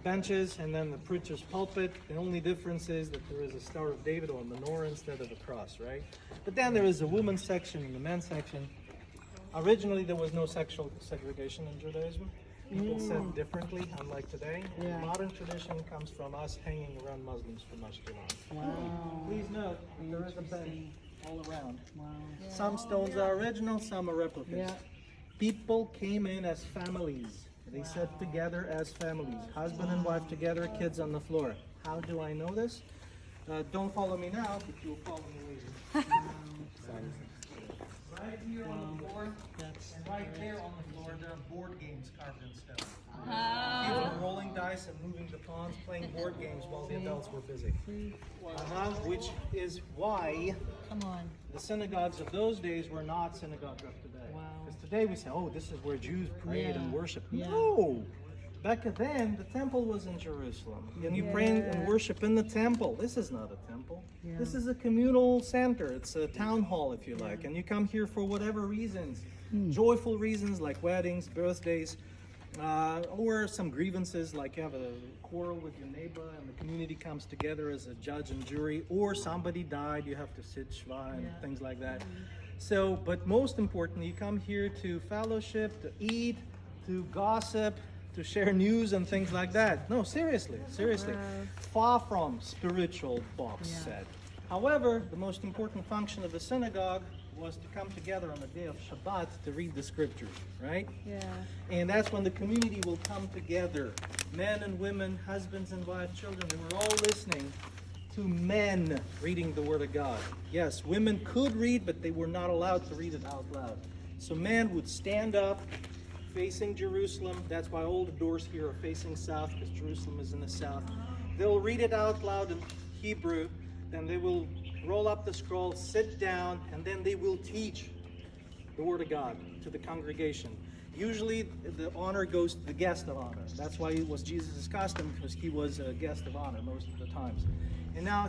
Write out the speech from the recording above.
benches, and then the preacher's pulpit. The only difference is that there is a Star of David or a menorah instead of a cross, right? But then there is a women's section and the men's section. Originally, there was no sexual segregation in Judaism. People said differently, unlike today. Yeah. Modern tradition comes from us hanging around Muslims for much too long. Wow. Please note, there is a bench all around. Wow. Some stones are original, some are replicas. Yeah. People came in as families. They sat together as families. Husband and wife together, kids on the floor. How do I know this? Don't follow me now, but you'll follow me later. Right here on the floor, and right there on the floor, there are board games carved in stone. People were rolling dice and moving the pawns, playing board games while the adults were busy. Which is why Come on. the synagogues of those days were not synagogues of today. Wow. Because today we say, oh, this is where Jews prayed and worshiped. Yeah. No! Back then, the temple was in Jerusalem. And you pray and worship in the temple. This is not a temple. Yeah. This is a communal center. It's a town hall, if you like. And you come here for whatever reasons. Joyful reasons like weddings, birthdays, or some grievances like you have a quarrel with your neighbor and the community comes together as a judge and jury, or somebody died, you have to sit shva and things like that. So, but most importantly, you come here to fellowship, to eat, to gossip, to share news and things like that. No, seriously. Far from spiritual, Bob said. However, the most important function of the synagogue was to come together on the day of Shabbat to read the scriptures, right? Yeah. And that's when the community will come together. Men and women, husbands and wives, children, they were all listening to men reading the Word of God. Yes, women could read, but they were not allowed to read it out loud. So men would stand up facing Jerusalem. That's why all the doors here are facing south, because Jerusalem is in the south. They'll read it out loud in Hebrew, then they will roll up the scroll, sit down, and then they will teach the Word of God to the congregation. Usually the honor goes to the guest of honor. That's why it was Jesus' custom, because he was a guest of honor most of the times. And now